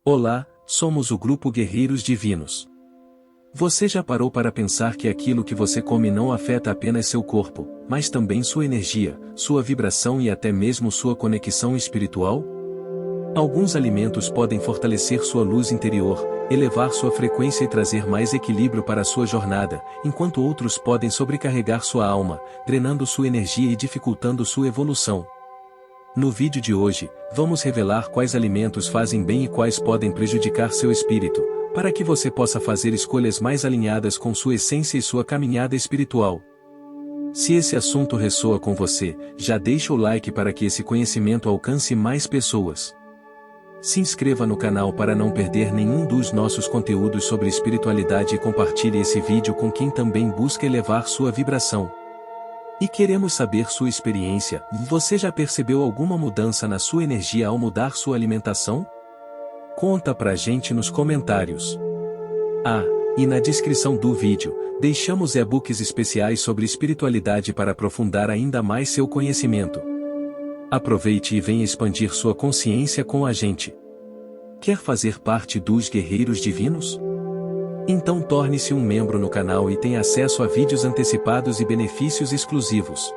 Olá, somos o Grupo Guerreiros Divinos. Você já parou para pensar que aquilo que você come não afeta apenas seu corpo, mas também sua energia, sua vibração e até mesmo sua conexão espiritual? Alguns alimentos podem fortalecer sua luz interior, elevar sua frequência e trazer mais equilíbrio para a sua jornada, enquanto outros podem sobrecarregar sua alma, drenando sua energia e dificultando sua evolução. No vídeo de hoje, vamos revelar quais alimentos fazem bem e quais podem prejudicar seu espírito, para que você possa fazer escolhas mais alinhadas com sua essência e sua caminhada espiritual. Se esse assunto ressoa com você, já deixa o like para que esse conhecimento alcance mais pessoas. Se inscreva no canal para não perder nenhum dos nossos conteúdos sobre espiritualidade e compartilhe esse vídeo com quem também busca elevar sua vibração. E queremos saber sua experiência. Você já percebeu alguma mudança na sua energia ao mudar sua alimentação? Conta pra gente nos comentários. E na descrição do vídeo, deixamos e-books especiais sobre espiritualidade para aprofundar ainda mais seu conhecimento. Aproveite e venha expandir sua consciência com a gente. Quer fazer parte dos Guerreiros Divinos? Então torne-se um membro no canal e tenha acesso a vídeos antecipados e benefícios exclusivos.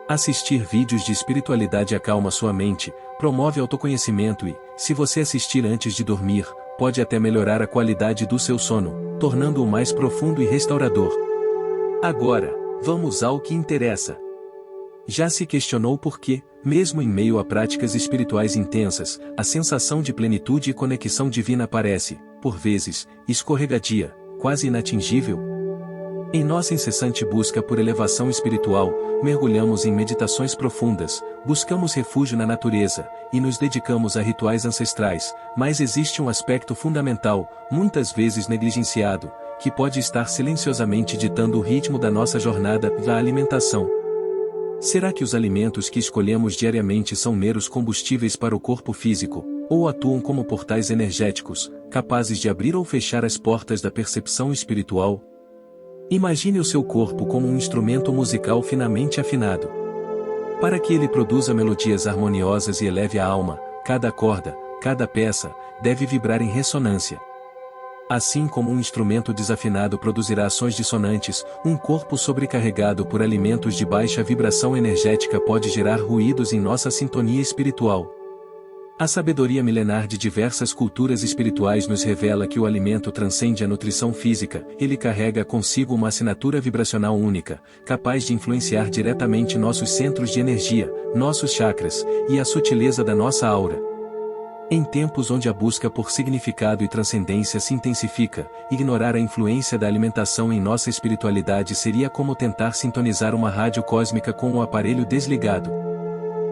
Assistir vídeos de espiritualidade acalma sua mente, promove autoconhecimento e, se você assistir antes de dormir, pode até melhorar a qualidade do seu sono, tornando-o mais profundo e restaurador. Agora, vamos ao que interessa. Já se questionou por que, mesmo em meio a práticas espirituais intensas, a sensação de plenitude e conexão divina parece, por vezes, escorregadia, quase inatingível? Em nossa incessante busca por elevação espiritual, mergulhamos em meditações profundas, buscamos refúgio na natureza, e nos dedicamos a rituais ancestrais, mas existe um aspecto fundamental, muitas vezes negligenciado, que pode estar silenciosamente ditando o ritmo da nossa jornada, a alimentação. Será que os alimentos que escolhemos diariamente são meros combustíveis para o corpo físico, ou atuam como portais energéticos, capazes de abrir ou fechar as portas da percepção espiritual? Imagine o seu corpo como um instrumento musical finamente afinado. Para que ele produza melodias harmoniosas e eleve a alma, cada corda, cada peça, deve vibrar em ressonância. Assim como um instrumento desafinado produzirá ações dissonantes, um corpo sobrecarregado por alimentos de baixa vibração energética pode gerar ruídos em nossa sintonia espiritual. A sabedoria milenar de diversas culturas espirituais nos revela que o alimento transcende a nutrição física, ele carrega consigo uma assinatura vibracional única, capaz de influenciar diretamente nossos centros de energia, nossos chakras, e a sutileza da nossa aura. Em tempos onde a busca por significado e transcendência se intensifica, ignorar a influência da alimentação em nossa espiritualidade seria como tentar sintonizar uma rádio cósmica com o aparelho desligado.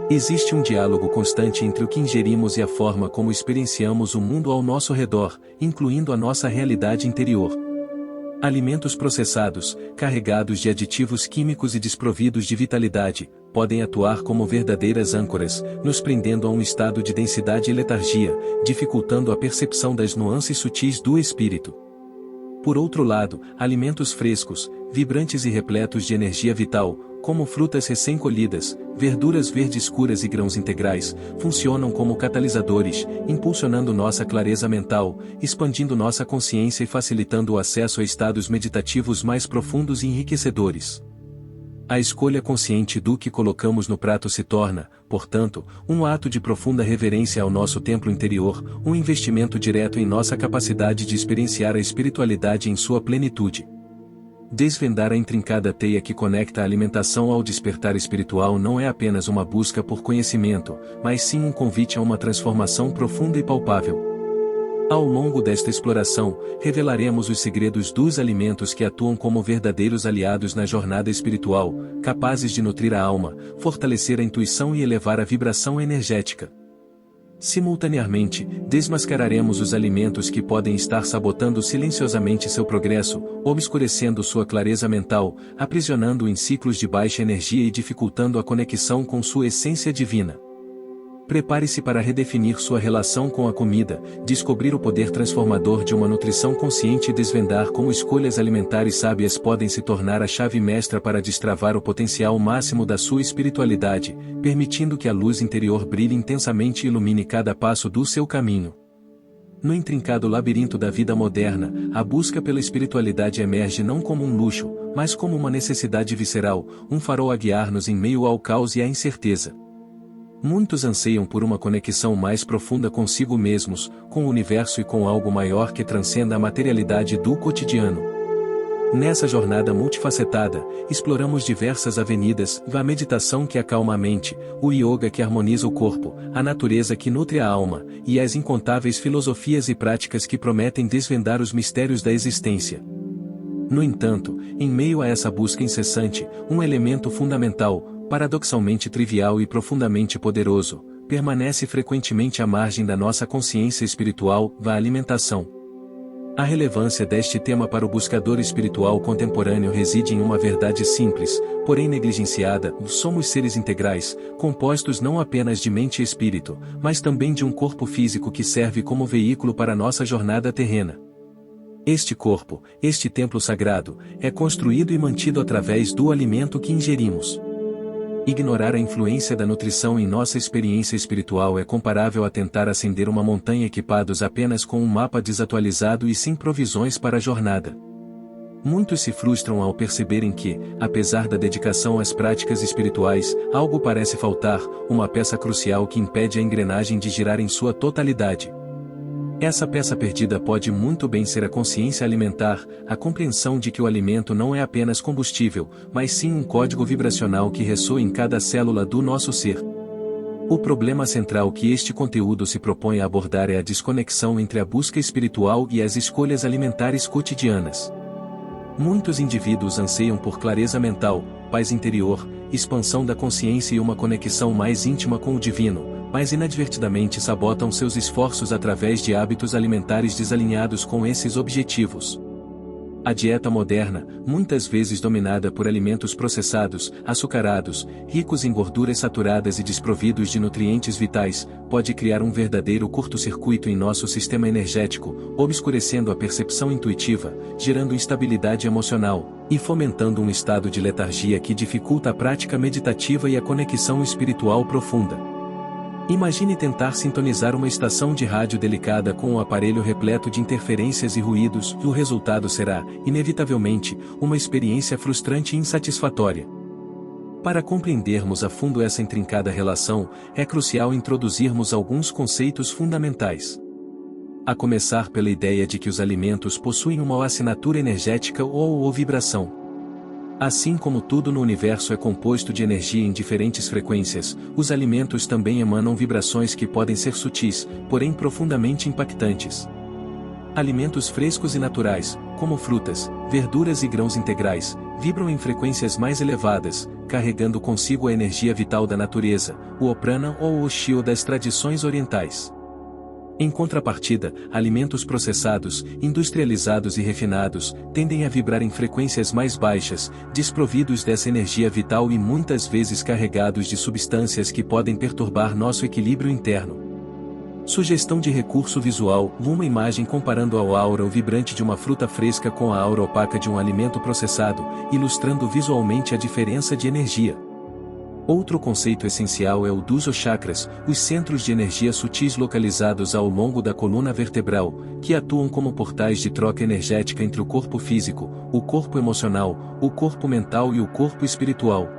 Existe um diálogo constante entre o que ingerimos e a forma como experienciamos o mundo ao nosso redor, incluindo a nossa realidade interior. Alimentos processados, carregados de aditivos químicos e desprovidos de vitalidade, podem atuar como verdadeiras âncoras, nos prendendo a um estado de densidade e letargia, dificultando a percepção das nuances sutis do espírito. Por outro lado, alimentos frescos, vibrantes e repletos de energia vital, como frutas recém-colhidas, verduras verdes escuras e grãos integrais, funcionam como catalisadores, impulsionando nossa clareza mental, expandindo nossa consciência e facilitando o acesso a estados meditativos mais profundos e enriquecedores. A escolha consciente do que colocamos no prato se torna, portanto, um ato de profunda reverência ao nosso templo interior, um investimento direto em nossa capacidade de experienciar a espiritualidade em sua plenitude. Desvendar a intrincada teia que conecta a alimentação ao despertar espiritual não é apenas uma busca por conhecimento, mas sim um convite a uma transformação profunda e palpável. Ao longo desta exploração, revelaremos os segredos dos alimentos que atuam como verdadeiros aliados na jornada espiritual, capazes de nutrir a alma, fortalecer a intuição e elevar a vibração energética. Simultaneamente, desmascararemos os alimentos que podem estar sabotando silenciosamente seu progresso, obscurecendo sua clareza mental, aprisionando-o em ciclos de baixa energia e dificultando a conexão com sua essência divina. Prepare-se para redefinir sua relação com a comida, descobrir o poder transformador de uma nutrição consciente e desvendar como escolhas alimentares sábias podem se tornar a chave mestra para destravar o potencial máximo da sua espiritualidade, permitindo que a luz interior brilhe intensamente e ilumine cada passo do seu caminho. No intrincado labirinto da vida moderna, a busca pela espiritualidade emerge não como um luxo, mas como uma necessidade visceral, um farol a guiar-nos em meio ao caos e à incerteza. Muitos anseiam por uma conexão mais profunda consigo mesmos, com o universo e com algo maior que transcenda a materialidade do cotidiano. Nessa jornada multifacetada, exploramos diversas avenidas, a meditação que acalma a mente, o yoga que harmoniza o corpo, a natureza que nutre a alma, e as incontáveis filosofias e práticas que prometem desvendar os mistérios da existência. No entanto, em meio a essa busca incessante, um elemento fundamental, paradoxalmente trivial e profundamente poderoso, permanece frequentemente à margem da nossa consciência espiritual, a alimentação. A relevância deste tema para o buscador espiritual contemporâneo reside em uma verdade simples, porém negligenciada: somos seres integrais, compostos não apenas de mente e espírito, mas também de um corpo físico que serve como veículo para nossa jornada terrena. Este corpo, este templo sagrado, é construído e mantido através do alimento que ingerimos. Ignorar a influência da nutrição em nossa experiência espiritual é comparável a tentar ascender uma montanha equipados apenas com um mapa desatualizado e sem provisões para a jornada. Muitos se frustram ao perceberem que, apesar da dedicação às práticas espirituais, algo parece faltar, uma peça crucial que impede a engrenagem de girar em sua totalidade. Essa peça perdida pode muito bem ser a consciência alimentar, a compreensão de que o alimento não é apenas combustível, mas sim um código vibracional que ressoa em cada célula do nosso ser. O problema central que este conteúdo se propõe a abordar é a desconexão entre a busca espiritual e as escolhas alimentares cotidianas. Muitos indivíduos anseiam por clareza mental, paz interior, expansão da consciência e uma conexão mais íntima com o divino, mas inadvertidamente sabotam seus esforços através de hábitos alimentares desalinhados com esses objetivos. A dieta moderna, muitas vezes dominada por alimentos processados, açucarados, ricos em gorduras saturadas e desprovidos de nutrientes vitais, pode criar um verdadeiro curto-circuito em nosso sistema energético, obscurecendo a percepção intuitiva, gerando instabilidade emocional, e fomentando um estado de letargia que dificulta a prática meditativa e a conexão espiritual profunda. Imagine tentar sintonizar uma estação de rádio delicada com um aparelho repleto de interferências e ruídos, e o resultado será, inevitavelmente, uma experiência frustrante e insatisfatória. Para compreendermos a fundo essa intrincada relação, é crucial introduzirmos alguns conceitos fundamentais. A começar pela ideia de que os alimentos possuem uma assinatura energética ou vibração. Assim como tudo no universo é composto de energia em diferentes frequências, os alimentos também emanam vibrações que podem ser sutis, porém profundamente impactantes. Alimentos frescos e naturais, como frutas, verduras e grãos integrais, vibram em frequências mais elevadas, carregando consigo a energia vital da natureza, o prana ou o shio das tradições orientais. Em contrapartida, alimentos processados, industrializados e refinados, tendem a vibrar em frequências mais baixas, desprovidos dessa energia vital e muitas vezes carregados de substâncias que podem perturbar nosso equilíbrio interno. Sugestão de recurso visual: uma imagem comparando a aura vibrante de uma fruta fresca com a aura opaca de um alimento processado, ilustrando visualmente a diferença de energia. Outro conceito essencial é o dos chakras, os centros de energia sutis localizados ao longo da coluna vertebral, que atuam como portais de troca energética entre o corpo físico, o corpo emocional, o corpo mental e o corpo espiritual.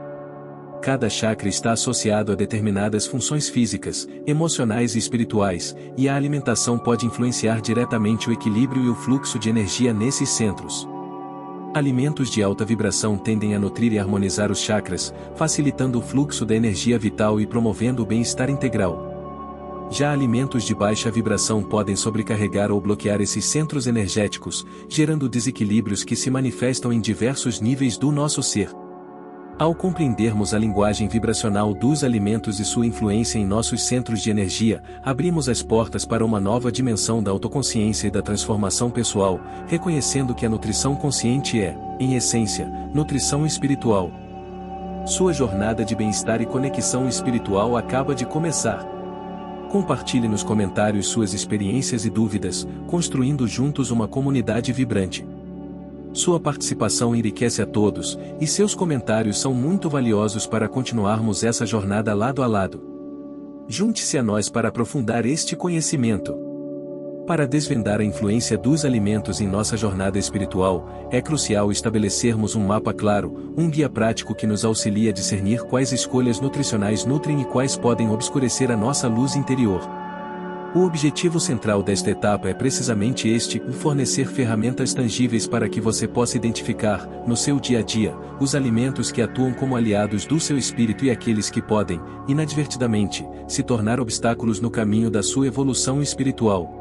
Cada chakra está associado a determinadas funções físicas, emocionais e espirituais, e a alimentação pode influenciar diretamente o equilíbrio e o fluxo de energia nesses centros. Alimentos de alta vibração tendem a nutrir e harmonizar os chakras, facilitando o fluxo da energia vital e promovendo o bem-estar integral. Já alimentos de baixa vibração podem sobrecarregar ou bloquear esses centros energéticos, gerando desequilíbrios que se manifestam em diversos níveis do nosso ser. Ao compreendermos a linguagem vibracional dos alimentos e sua influência em nossos centros de energia, abrimos as portas para uma nova dimensão da autoconsciência e da transformação pessoal, reconhecendo que a nutrição consciente é, em essência, nutrição espiritual. Sua jornada de bem-estar e conexão espiritual acaba de começar. Compartilhe nos comentários suas experiências e dúvidas, construindo juntos uma comunidade vibrante. Sua participação enriquece a todos, e seus comentários são muito valiosos para continuarmos essa jornada lado a lado. Junte-se a nós para aprofundar este conhecimento. Para desvendar a influência dos alimentos em nossa jornada espiritual, é crucial estabelecermos um mapa claro, um guia prático que nos auxilie a discernir quais escolhas nutricionais nutrem e quais podem obscurecer a nossa luz interior. O objetivo central desta etapa é precisamente este: fornecer ferramentas tangíveis para que você possa identificar, no seu dia a dia, os alimentos que atuam como aliados do seu espírito e aqueles que podem, inadvertidamente, se tornar obstáculos no caminho da sua evolução espiritual.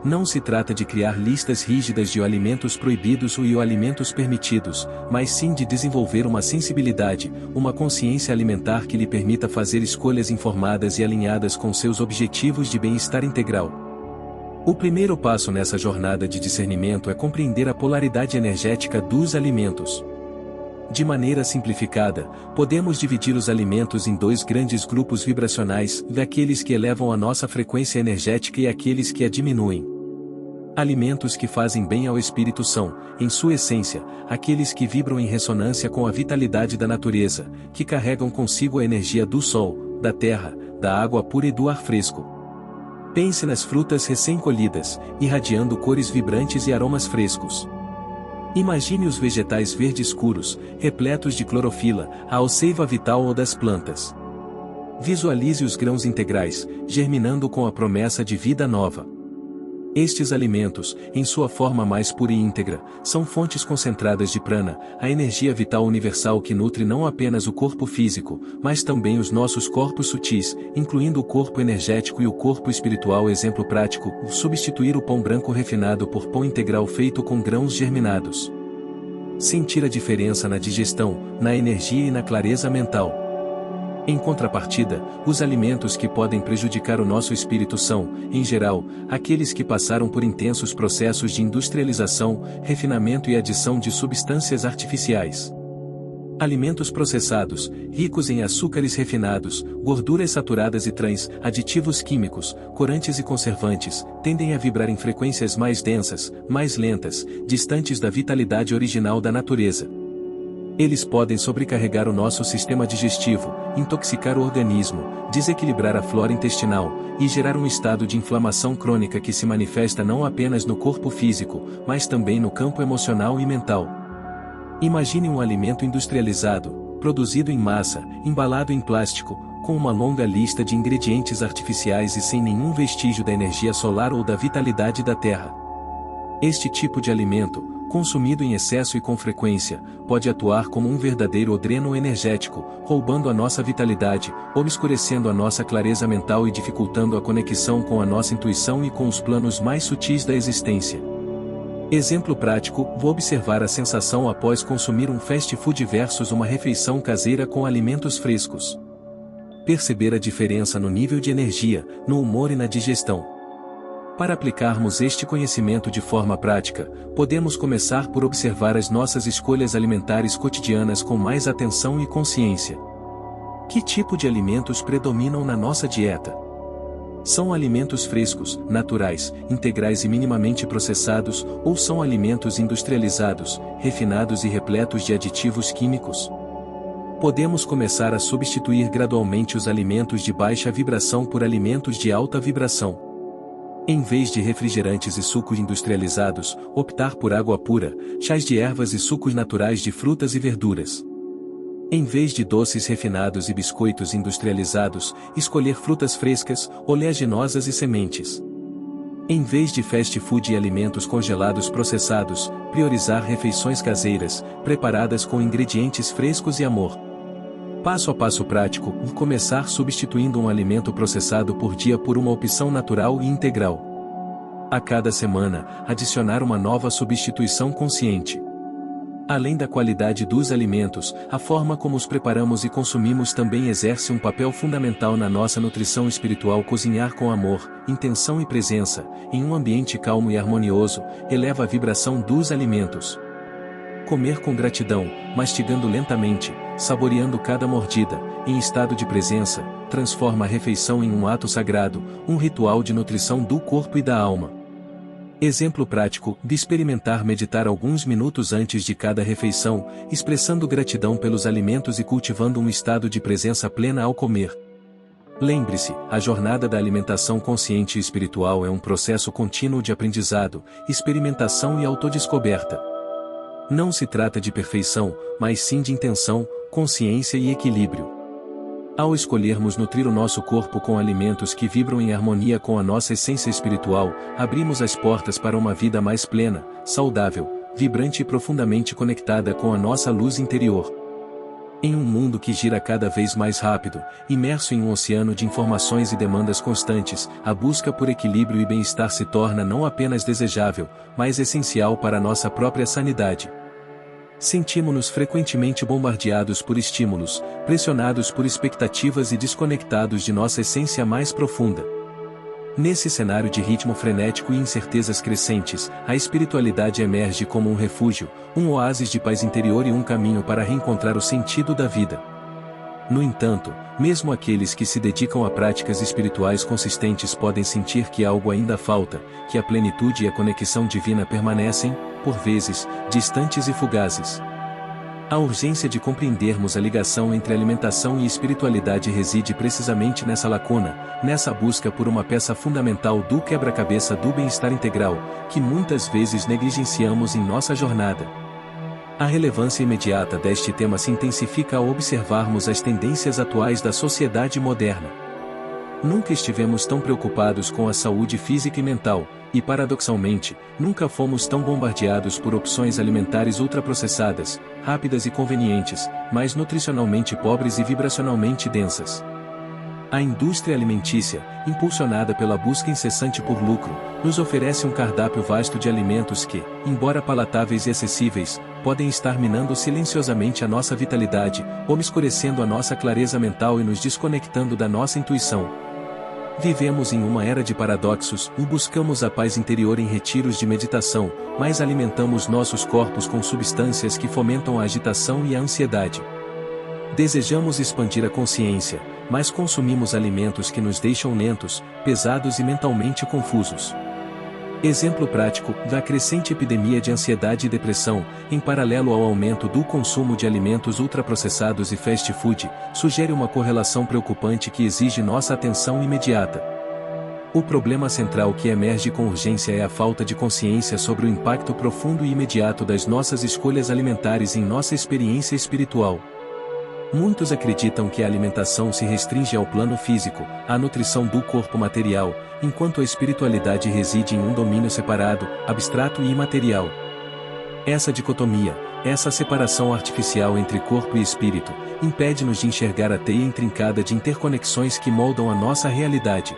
Não se trata de criar listas rígidas de alimentos proibidos ou alimentos permitidos, mas sim de desenvolver uma sensibilidade, uma consciência alimentar que lhe permita fazer escolhas informadas e alinhadas com seus objetivos de bem-estar integral. O primeiro passo nessa jornada de discernimento é compreender a polaridade energética dos alimentos. De maneira simplificada, podemos dividir os alimentos em dois grandes grupos vibracionais, daqueles que elevam a nossa frequência energética e aqueles que a diminuem. Alimentos que fazem bem ao espírito são, em sua essência, aqueles que vibram em ressonância com a vitalidade da natureza, que carregam consigo a energia do sol, da terra, da água pura e do ar fresco. Pense nas frutas recém-colhidas, irradiando cores vibrantes e aromas frescos. Imagine os vegetais verdes escuros, repletos de clorofila, a seiva vital ou das plantas. Visualize os grãos integrais, germinando com a promessa de vida nova. Estes alimentos, em sua forma mais pura e íntegra, são fontes concentradas de prana, a energia vital universal que nutre não apenas o corpo físico, mas também os nossos corpos sutis, incluindo o corpo energético e o corpo espiritual. Exemplo prático: substituir o pão branco refinado por pão integral feito com grãos germinados. Sentir a diferença na digestão, na energia e na clareza mental. Em contrapartida, os alimentos que podem prejudicar o nosso espírito são, em geral, aqueles que passaram por intensos processos de industrialização, refinamento e adição de substâncias artificiais. Alimentos processados, ricos em açúcares refinados, gorduras saturadas e trans, aditivos químicos, corantes e conservantes, tendem a vibrar em frequências mais densas, mais lentas, distantes da vitalidade original da natureza. Eles podem sobrecarregar o nosso sistema digestivo, intoxicar o organismo, desequilibrar a flora intestinal, e gerar um estado de inflamação crônica que se manifesta não apenas no corpo físico, mas também no campo emocional e mental. Imagine um alimento industrializado, produzido em massa, embalado em plástico, com uma longa lista de ingredientes artificiais e sem nenhum vestígio da energia solar ou da vitalidade da terra. Este tipo de alimento, consumido em excesso e com frequência, pode atuar como um verdadeiro dreno energético, roubando a nossa vitalidade, obscurecendo a nossa clareza mental e dificultando a conexão com a nossa intuição e com os planos mais sutis da existência. Exemplo prático: vou observar a sensação após consumir um fast food versus uma refeição caseira com alimentos frescos. Perceber a diferença no nível de energia, no humor e na digestão. Para aplicarmos este conhecimento de forma prática, podemos começar por observar as nossas escolhas alimentares cotidianas com mais atenção e consciência. Que tipo de alimentos predominam na nossa dieta? São alimentos frescos, naturais, integrais e minimamente processados, ou são alimentos industrializados, refinados e repletos de aditivos químicos? Podemos começar a substituir gradualmente os alimentos de baixa vibração por alimentos de alta vibração. Em vez de refrigerantes e sucos industrializados, optar por água pura, chás de ervas e sucos naturais de frutas e verduras. Em vez de doces refinados e biscoitos industrializados, escolher frutas frescas, oleaginosas e sementes. Em vez de fast food e alimentos congelados processados, priorizar refeições caseiras, preparadas com ingredientes frescos e amor. Passo a passo prático: começar substituindo um alimento processado por dia por uma opção natural e integral. A cada semana, adicionar uma nova substituição consciente. Além da qualidade dos alimentos, a forma como os preparamos e consumimos também exerce um papel fundamental na nossa nutrição espiritual. Cozinhar com amor, intenção e presença, em um ambiente calmo e harmonioso, eleva a vibração dos alimentos. Comer com gratidão, mastigando lentamente, saboreando cada mordida, em estado de presença, transforma a refeição em um ato sagrado, um ritual de nutrição do corpo e da alma. Exemplo prático: de experimentar meditar alguns minutos antes de cada refeição, expressando gratidão pelos alimentos e cultivando um estado de presença plena ao comer. Lembre-se, a jornada da alimentação consciente e espiritual é um processo contínuo de aprendizado, experimentação e autodescoberta. Não se trata de perfeição, mas sim de intenção, consciência e equilíbrio. Ao escolhermos nutrir o nosso corpo com alimentos que vibram em harmonia com a nossa essência espiritual, abrimos as portas para uma vida mais plena, saudável, vibrante e profundamente conectada com a nossa luz interior. Em um mundo que gira cada vez mais rápido, imerso em um oceano de informações e demandas constantes, a busca por equilíbrio e bem-estar se torna não apenas desejável, mas essencial para a nossa própria sanidade. Sentimos-nos frequentemente bombardeados por estímulos, pressionados por expectativas e desconectados de nossa essência mais profunda. Nesse cenário de ritmo frenético e incertezas crescentes, a espiritualidade emerge como um refúgio, um oásis de paz interior e um caminho para reencontrar o sentido da vida. No entanto, mesmo aqueles que se dedicam a práticas espirituais consistentes podem sentir que algo ainda falta, que a plenitude e a conexão divina permanecem, por vezes, distantes e fugazes. A urgência de compreendermos a ligação entre alimentação e espiritualidade reside precisamente nessa lacuna, nessa busca por uma peça fundamental do quebra-cabeça do bem-estar integral, que muitas vezes negligenciamos em nossa jornada. A relevância imediata deste tema se intensifica ao observarmos as tendências atuais da sociedade moderna. Nunca estivemos tão preocupados com a saúde física e mental, e paradoxalmente, nunca fomos tão bombardeados por opções alimentares ultraprocessadas, rápidas e convenientes, mas nutricionalmente pobres e vibracionalmente densas. A indústria alimentícia, impulsionada pela busca incessante por lucro, nos oferece um cardápio vasto de alimentos que, embora palatáveis e acessíveis, podem estar minando silenciosamente a nossa vitalidade, obscurecendo a nossa clareza mental e nos desconectando da nossa intuição. Vivemos em uma era de paradoxos, buscamos a paz interior em retiros de meditação, mas alimentamos nossos corpos com substâncias que fomentam a agitação e a ansiedade. Desejamos expandir a consciência, mas consumimos alimentos que nos deixam lentos, pesados e mentalmente confusos. Exemplo prático da crescente epidemia de ansiedade e depressão, em paralelo ao aumento do consumo de alimentos ultraprocessados e fast food, sugere uma correlação preocupante que exige nossa atenção imediata. O problema central que emerge com urgência é a falta de consciência sobre o impacto profundo e imediato das nossas escolhas alimentares em nossa experiência espiritual. Muitos acreditam que a alimentação se restringe ao plano físico, à nutrição do corpo material, enquanto a espiritualidade reside em um domínio separado, abstrato e imaterial. Essa dicotomia, essa separação artificial entre corpo e espírito, impede-nos de enxergar a teia intrincada de interconexões que moldam a nossa realidade.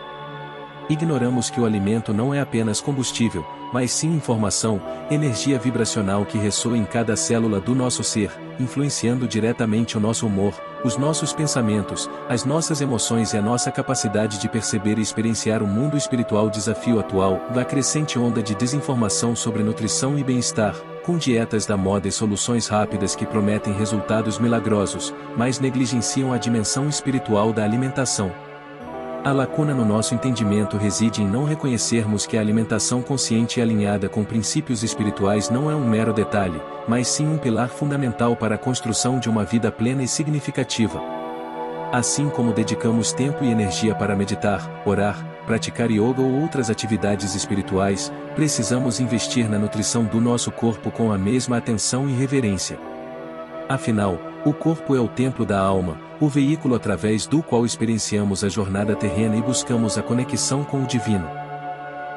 Ignoramos que o alimento não é apenas combustível, mas sim informação, energia vibracional que ressoa em cada célula do nosso ser, influenciando diretamente o nosso humor, os nossos pensamentos, as nossas emoções e a nossa capacidade de perceber e experienciar o mundo espiritual. Desafio atual da crescente onda de desinformação sobre nutrição e bem-estar, com dietas da moda e soluções rápidas que prometem resultados milagrosos, mas negligenciam a dimensão espiritual da alimentação. A lacuna no nosso entendimento reside em não reconhecermos que a alimentação consciente e alinhada com princípios espirituais não é um mero detalhe, mas sim um pilar fundamental para a construção de uma vida plena e significativa. Assim como dedicamos tempo e energia para meditar, orar, praticar yoga ou outras atividades espirituais, precisamos investir na nutrição do nosso corpo com a mesma atenção e reverência. Afinal, o corpo é o templo da alma, o veículo através do qual experienciamos a jornada terrena e buscamos a conexão com o divino.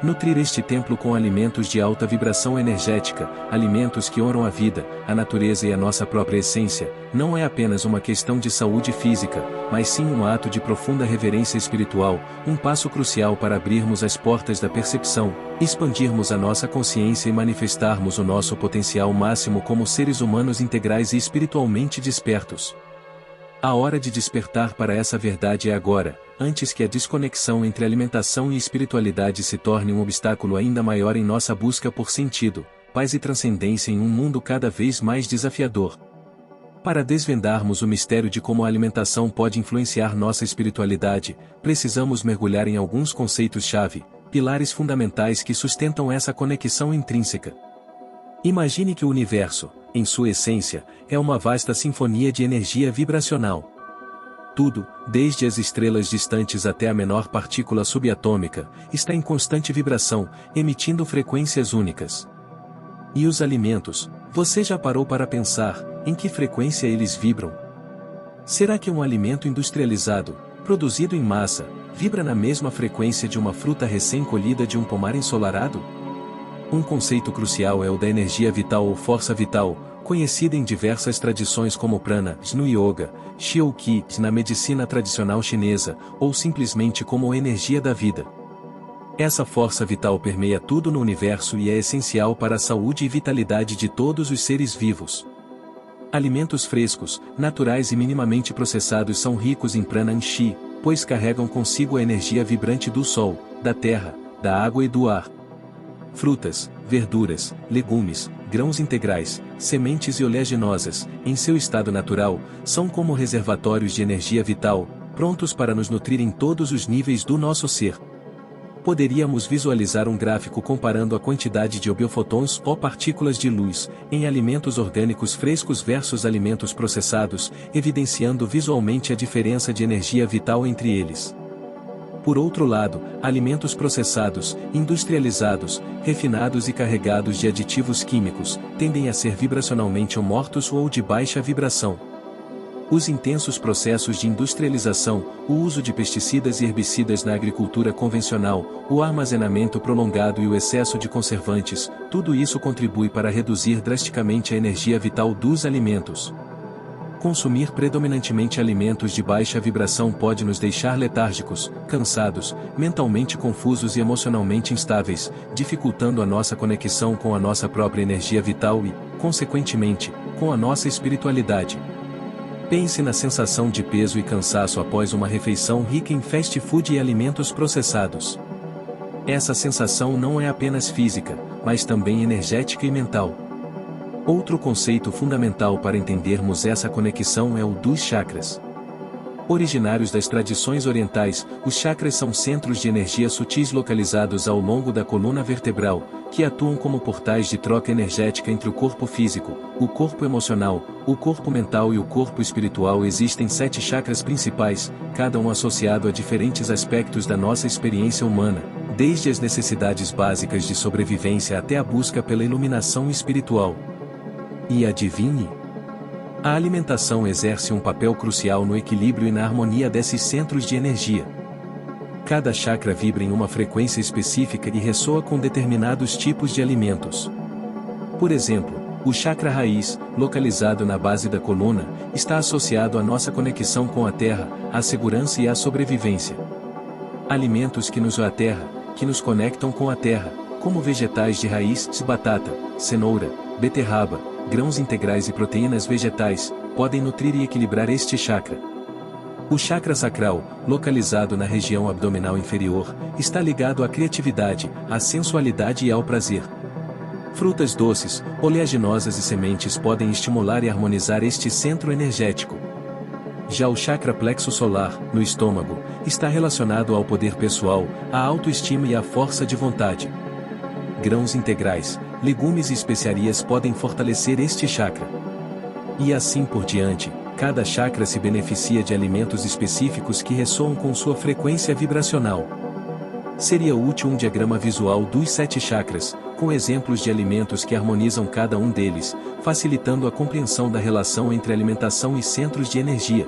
Nutrir este templo com alimentos de alta vibração energética, alimentos que honram a vida, a natureza e a nossa própria essência, não é apenas uma questão de saúde física, mas sim um ato de profunda reverência espiritual, um passo crucial para abrirmos as portas da percepção, expandirmos a nossa consciência e manifestarmos o nosso potencial máximo como seres humanos integrais e espiritualmente despertos. A hora de despertar para essa verdade é agora, antes que a desconexão entre alimentação e espiritualidade se torne um obstáculo ainda maior em nossa busca por sentido, paz e transcendência em um mundo cada vez mais desafiador. Para desvendarmos o mistério de como a alimentação pode influenciar nossa espiritualidade, precisamos mergulhar em alguns conceitos-chave, pilares fundamentais que sustentam essa conexão intrínseca. Imagine que o universo, em sua essência, é uma vasta sinfonia de energia vibracional. Tudo, desde as estrelas distantes até a menor partícula subatômica, está em constante vibração, emitindo frequências únicas. E os alimentos, você já parou para pensar, em que frequência eles vibram? Será que um alimento industrializado, produzido em massa, vibra na mesma frequência de uma fruta recém-colhida de um pomar ensolarado? Um conceito crucial é o da energia vital ou força vital, conhecida em diversas tradições como prana, no yoga, Xiao-Qi, na medicina tradicional chinesa, ou simplesmente como energia da vida. Essa força vital permeia tudo no universo e é essencial para a saúde e vitalidade de todos os seres vivos. Alimentos frescos, naturais e minimamente processados são ricos em prana e Qi, pois carregam consigo a energia vibrante do sol, da terra, da água e do ar. Frutas, verduras, legumes, grãos integrais, sementes e oleaginosas, em seu estado natural, são como reservatórios de energia vital, prontos para nos nutrir em todos os níveis do nosso ser. Poderíamos visualizar um gráfico comparando a quantidade de biofotons ou partículas de luz, em alimentos orgânicos frescos versus alimentos processados, evidenciando visualmente a diferença de energia vital entre eles. Por outro lado, alimentos processados, industrializados, refinados e carregados de aditivos químicos, tendem a ser vibracionalmente ou mortos ou de baixa vibração. Os intensos processos de industrialização, o uso de pesticidas e herbicidas na agricultura convencional, o armazenamento prolongado e o excesso de conservantes, tudo isso contribui para reduzir drasticamente a energia vital dos alimentos. Consumir predominantemente alimentos de baixa vibração pode nos deixar letárgicos, cansados, mentalmente confusos e emocionalmente instáveis, dificultando a nossa conexão com a nossa própria energia vital e, consequentemente, com a nossa espiritualidade. Pense na sensação de peso e cansaço após uma refeição rica em fast food e alimentos processados. Essa sensação não é apenas física, mas também energética e mental. Outro conceito fundamental para entendermos essa conexão é o dos chakras. Originários das tradições orientais, os chakras são centros de energia sutis localizados ao longo da coluna vertebral, que atuam como portais de troca energética entre o corpo físico, o corpo emocional, o corpo mental e o corpo espiritual. Existem 7 chakras principais, cada um associado a diferentes aspectos da nossa experiência humana, desde as necessidades básicas de sobrevivência até a busca pela iluminação espiritual. E adivinhe? A alimentação exerce um papel crucial no equilíbrio e na harmonia desses centros de energia. Cada chakra vibra em uma frequência específica e ressoa com determinados tipos de alimentos. Por exemplo, o chakra raiz, localizado na base da coluna, está associado à nossa conexão com a terra, à segurança e à sobrevivência. Alimentos que nos a terra, que nos conectam com a terra, como vegetais de raiz, batata, cenoura, beterraba, grãos integrais e proteínas vegetais, podem nutrir e equilibrar este chakra. O chakra sacral, localizado na região abdominal inferior, está ligado à criatividade, à sensualidade e ao prazer. Frutas doces, oleaginosas e sementes podem estimular e harmonizar este centro energético. Já o chakra plexo solar, no estômago, está relacionado ao poder pessoal, à autoestima e à força de vontade. Grãos integrais, legumes e especiarias podem fortalecer este chakra. E assim por diante, cada chakra se beneficia de alimentos específicos que ressoam com sua frequência vibracional. Seria útil um diagrama visual dos 7 chakras, com exemplos de alimentos que harmonizam cada um deles, facilitando a compreensão da relação entre alimentação e centros de energia.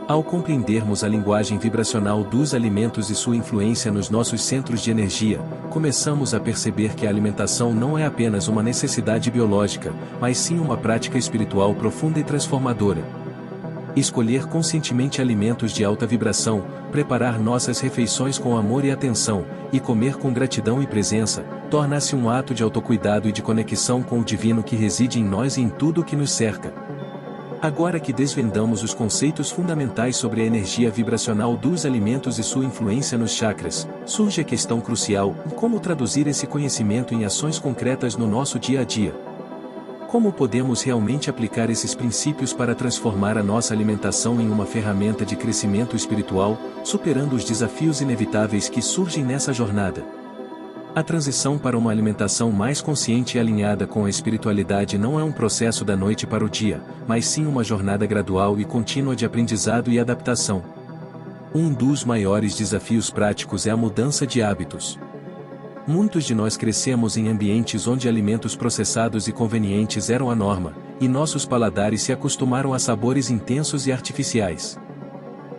Ao compreendermos a linguagem vibracional dos alimentos e sua influência nos nossos centros de energia, começamos a perceber que a alimentação não é apenas uma necessidade biológica, mas sim uma prática espiritual profunda e transformadora. Escolher conscientemente alimentos de alta vibração, preparar nossas refeições com amor e atenção, e comer com gratidão e presença, torna-se um ato de autocuidado e de conexão com o divino que reside em nós e em tudo o que nos cerca. Agora que desvendamos os conceitos fundamentais sobre a energia vibracional dos alimentos e sua influência nos chakras, surge a questão crucial: como traduzir esse conhecimento em ações concretas no nosso dia a dia? Como podemos realmente aplicar esses princípios para transformar a nossa alimentação em uma ferramenta de crescimento espiritual, superando os desafios inevitáveis que surgem nessa jornada? A transição para uma alimentação mais consciente e alinhada com a espiritualidade não é um processo da noite para o dia, mas sim uma jornada gradual e contínua de aprendizado e adaptação. Um dos maiores desafios práticos é a mudança de hábitos. Muitos de nós crescemos em ambientes onde alimentos processados e convenientes eram a norma, e nossos paladares se acostumaram a sabores intensos e artificiais.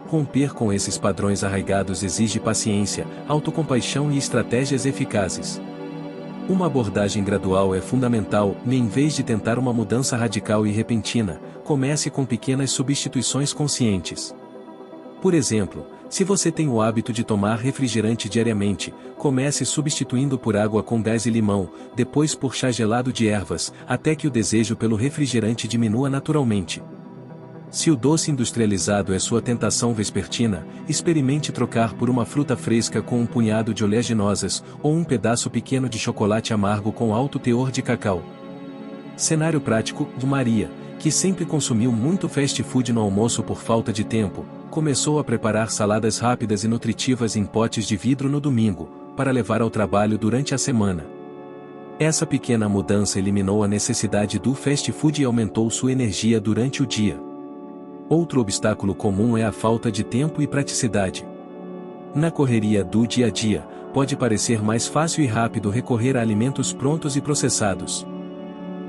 Romper com esses padrões arraigados exige paciência, autocompaixão e estratégias eficazes. Uma abordagem gradual é fundamental, e em vez de tentar uma mudança radical e repentina, comece com pequenas substituições conscientes. Por exemplo, se você tem o hábito de tomar refrigerante diariamente, comece substituindo por água com gás e limão, depois por chá gelado de ervas, até que o desejo pelo refrigerante diminua naturalmente. Se o doce industrializado é sua tentação vespertina, experimente trocar por uma fruta fresca com um punhado de oleaginosas, ou um pedaço pequeno de chocolate amargo com alto teor de cacau. Cenário prático de Maria, que sempre consumiu muito fast food no almoço por falta de tempo, começou a preparar saladas rápidas e nutritivas em potes de vidro no domingo, para levar ao trabalho durante a semana. Essa pequena mudança eliminou a necessidade do fast food e aumentou sua energia durante o dia. Outro obstáculo comum é a falta de tempo e praticidade. Na correria do dia a dia, pode parecer mais fácil e rápido recorrer a alimentos prontos e processados.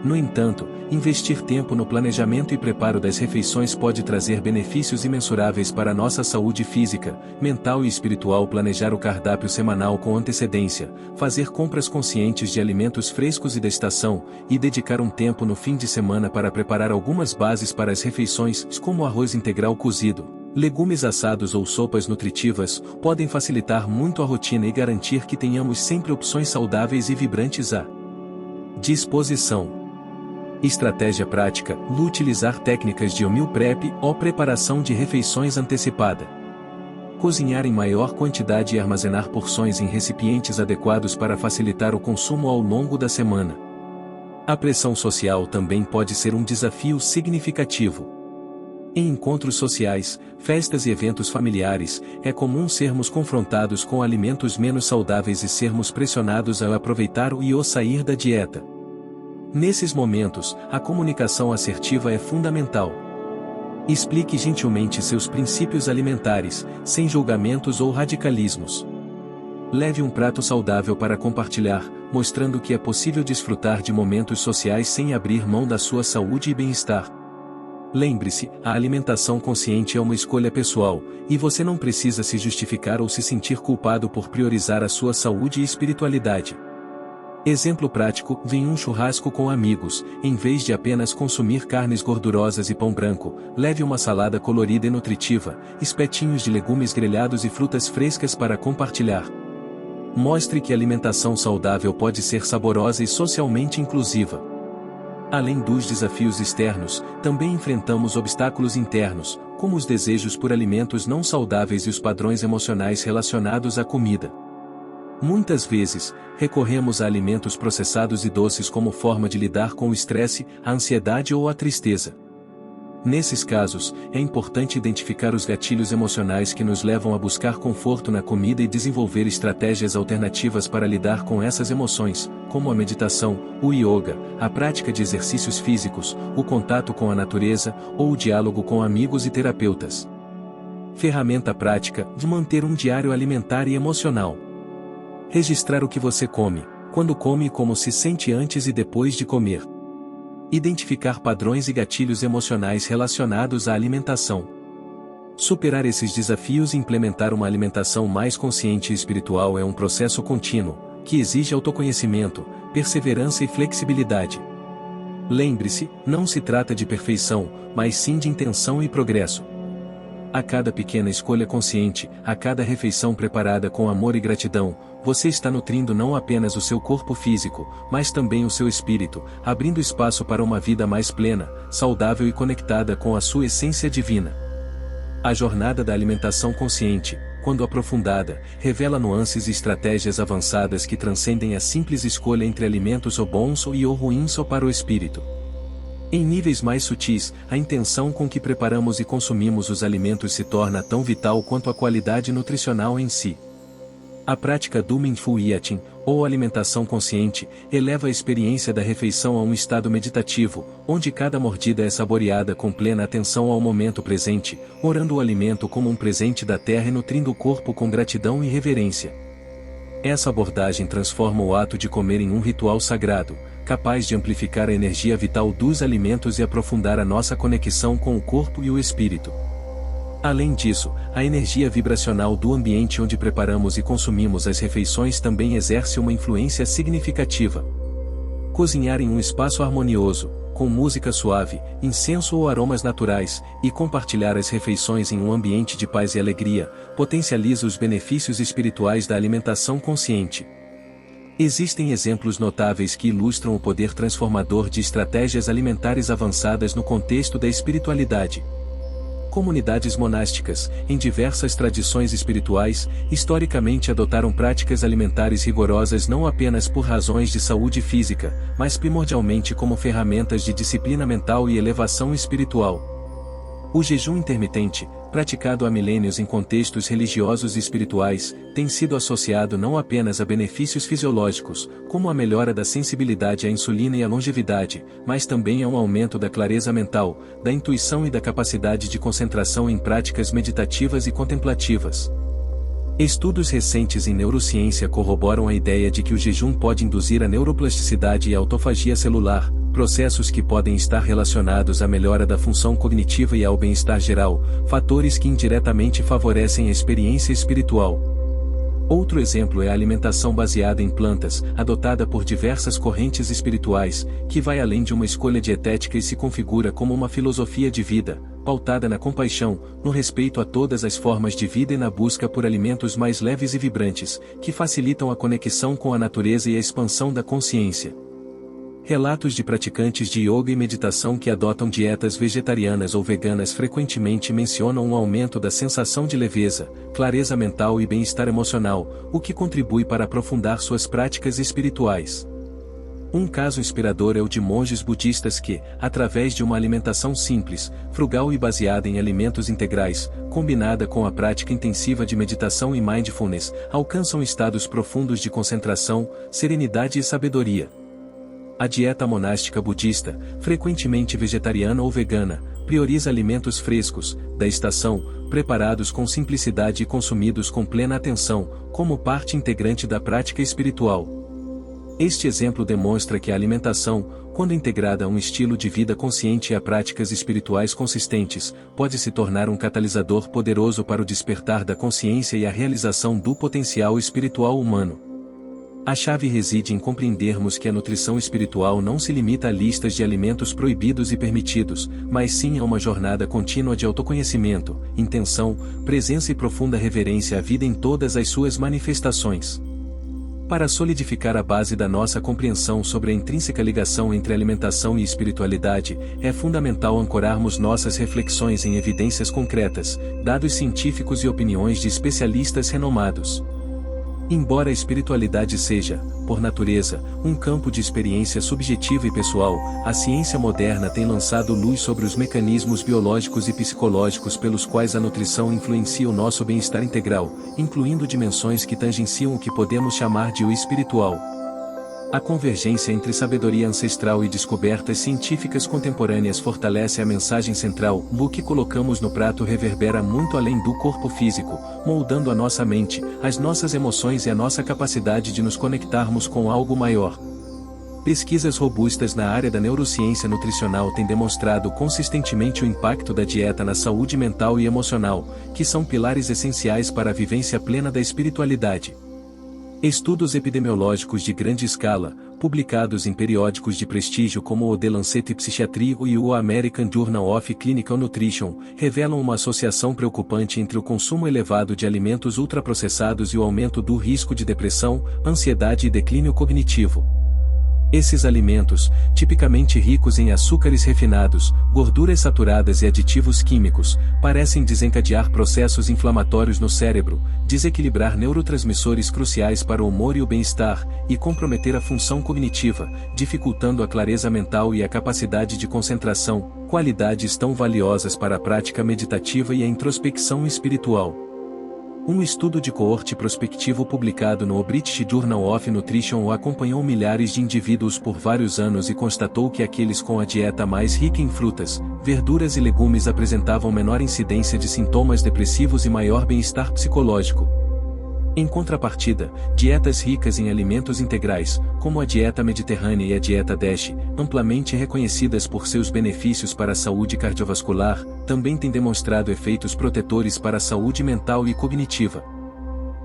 No entanto, investir tempo no planejamento e preparo das refeições pode trazer benefícios imensuráveis para a nossa saúde física, mental e espiritual. Planejar o cardápio semanal com antecedência, fazer compras conscientes de alimentos frescos e da estação, e dedicar um tempo no fim de semana para preparar algumas bases para as refeições, como arroz integral cozido, legumes assados ou sopas nutritivas, podem facilitar muito a rotina e garantir que tenhamos sempre opções saudáveis e vibrantes à disposição. Estratégia prática: utilizar técnicas de meal prep ou preparação de refeições antecipada. Cozinhar em maior quantidade e armazenar porções em recipientes adequados para facilitar o consumo ao longo da semana. A pressão social também pode ser um desafio significativo. Em encontros sociais, festas e eventos familiares, é comum sermos confrontados com alimentos menos saudáveis e sermos pressionados a aproveitar ou sair da dieta. Nesses momentos, a comunicação assertiva é fundamental. Explique gentilmente seus princípios alimentares, sem julgamentos ou radicalismos. Leve um prato saudável para compartilhar, mostrando que é possível desfrutar de momentos sociais sem abrir mão da sua saúde e bem-estar. Lembre-se, a alimentação consciente é uma escolha pessoal, e você não precisa se justificar ou se sentir culpado por priorizar a sua saúde e espiritualidade. Exemplo prático: em um churrasco com amigos, em vez de apenas consumir carnes gordurosas e pão branco, leve uma salada colorida e nutritiva, espetinhos de legumes grelhados e frutas frescas para compartilhar. Mostre que a alimentação saudável pode ser saborosa e socialmente inclusiva. Além dos desafios externos, também enfrentamos obstáculos internos, como os desejos por alimentos não saudáveis e os padrões emocionais relacionados à comida. Muitas vezes, recorremos a alimentos processados e doces como forma de lidar com o estresse, a ansiedade ou a tristeza. Nesses casos, é importante identificar os gatilhos emocionais que nos levam a buscar conforto na comida e desenvolver estratégias alternativas para lidar com essas emoções, como a meditação, o yoga, a prática de exercícios físicos, o contato com a natureza, ou o diálogo com amigos e terapeutas. Ferramenta prática: de manter um diário alimentar e emocional. Registrar o que você come, quando come e como se sente antes e depois de comer. Identificar padrões e gatilhos emocionais relacionados à alimentação. Superar esses desafios e implementar uma alimentação mais consciente e espiritual é um processo contínuo, que exige autoconhecimento, perseverança e flexibilidade. Lembre-se, não se trata de perfeição, mas sim de intenção e progresso. A cada pequena escolha consciente, a cada refeição preparada com amor e gratidão, você está nutrindo não apenas o seu corpo físico, mas também o seu espírito, abrindo espaço para uma vida mais plena, saudável e conectada com a sua essência divina. A jornada da alimentação consciente, quando aprofundada, revela nuances e estratégias avançadas que transcendem a simples escolha entre alimentos ou bons ou ruins ou para o espírito. Em níveis mais sutis, a intenção com que preparamos e consumimos os alimentos se torna tão vital quanto a qualidade nutricional em si. A prática do Mindful Eating, ou alimentação consciente, eleva a experiência da refeição a um estado meditativo, onde cada mordida é saboreada com plena atenção ao momento presente, orando o alimento como um presente da terra e nutrindo o corpo com gratidão e reverência. Essa abordagem transforma o ato de comer em um ritual sagrado, capaz de amplificar a energia vital dos alimentos e aprofundar a nossa conexão com o corpo e o espírito. Além disso, a energia vibracional do ambiente onde preparamos e consumimos as refeições também exerce uma influência significativa. Cozinhar em um espaço harmonioso, com música suave, incenso ou aromas naturais, e compartilhar as refeições em um ambiente de paz e alegria, potencializa os benefícios espirituais da alimentação consciente. Existem exemplos notáveis que ilustram o poder transformador de estratégias alimentares avançadas no contexto da espiritualidade. Comunidades monásticas, em diversas tradições espirituais, historicamente adotaram práticas alimentares rigorosas não apenas por razões de saúde física, mas primordialmente como ferramentas de disciplina mental e elevação espiritual. O jejum intermitente, praticado há milênios em contextos religiosos e espirituais, tem sido associado não apenas a benefícios fisiológicos, como a melhora da sensibilidade à insulina e à longevidade, mas também a um aumento da clareza mental, da intuição e da capacidade de concentração em práticas meditativas e contemplativas. Estudos recentes em neurociência corroboram a ideia de que o jejum pode induzir a neuroplasticidade e a autofagia celular, processos que podem estar relacionados à melhora da função cognitiva e ao bem-estar geral, fatores que indiretamente favorecem a experiência espiritual. Outro exemplo é a alimentação baseada em plantas, adotada por diversas correntes espirituais, que vai além de uma escolha dietética e se configura como uma filosofia de vida, pautada na compaixão, no respeito a todas as formas de vida e na busca por alimentos mais leves e vibrantes, que facilitam a conexão com a natureza e a expansão da consciência. Relatos de praticantes de yoga e meditação que adotam dietas vegetarianas ou veganas frequentemente mencionam um aumento da sensação de leveza, clareza mental e bem-estar emocional, o que contribui para aprofundar suas práticas espirituais. Um caso inspirador é o de monges budistas que, através de uma alimentação simples, frugal e baseada em alimentos integrais, combinada com a prática intensiva de meditação e mindfulness, alcançam estados profundos de concentração, serenidade e sabedoria. A dieta monástica budista, frequentemente vegetariana ou vegana, prioriza alimentos frescos, da estação, preparados com simplicidade e consumidos com plena atenção, como parte integrante da prática espiritual. Este exemplo demonstra que a alimentação, quando integrada a um estilo de vida consciente e a práticas espirituais consistentes, pode se tornar um catalisador poderoso para o despertar da consciência e a realização do potencial espiritual humano. A chave reside em compreendermos que a nutrição espiritual não se limita a listas de alimentos proibidos e permitidos, mas sim a uma jornada contínua de autoconhecimento, intenção, presença e profunda reverência à vida em todas as suas manifestações. Para solidificar a base da nossa compreensão sobre a intrínseca ligação entre alimentação e espiritualidade, é fundamental ancorarmos nossas reflexões em evidências concretas, dados científicos e opiniões de especialistas renomados. Embora a espiritualidade seja, por natureza, um campo de experiência subjetiva e pessoal, a ciência moderna tem lançado luz sobre os mecanismos biológicos e psicológicos pelos quais a nutrição influencia o nosso bem-estar integral, incluindo dimensões que tangenciam o que podemos chamar de o espiritual. A convergência entre sabedoria ancestral e descobertas científicas contemporâneas fortalece a mensagem central: o que colocamos no prato reverbera muito além do corpo físico, moldando a nossa mente, as nossas emoções e a nossa capacidade de nos conectarmos com algo maior. Pesquisas robustas na área da neurociência nutricional têm demonstrado consistentemente o impacto da dieta na saúde mental e emocional, que são pilares essenciais para a vivência plena da espiritualidade. Estudos epidemiológicos de grande escala, publicados em periódicos de prestígio como o The Lancet Psychiatry e o American Journal of Clinical Nutrition, revelam uma associação preocupante entre o consumo elevado de alimentos ultraprocessados e o aumento do risco de depressão, ansiedade e declínio cognitivo. Esses alimentos, tipicamente ricos em açúcares refinados, gorduras saturadas e aditivos químicos, parecem desencadear processos inflamatórios no cérebro, desequilibrar neurotransmissores cruciais para o humor e o bem-estar, e comprometer a função cognitiva, dificultando a clareza mental e a capacidade de concentração, qualidades tão valiosas para a prática meditativa e a introspecção espiritual. Um estudo de coorte prospectivo publicado no British Journal of Nutrition acompanhou milhares de indivíduos por vários anos e constatou que aqueles com a dieta mais rica em frutas, verduras e legumes apresentavam menor incidência de sintomas depressivos e maior bem-estar psicológico. Em contrapartida, dietas ricas em alimentos integrais, como a dieta mediterrânea e a dieta DASH, amplamente reconhecidas por seus benefícios para a saúde cardiovascular, também têm demonstrado efeitos protetores para a saúde mental e cognitiva.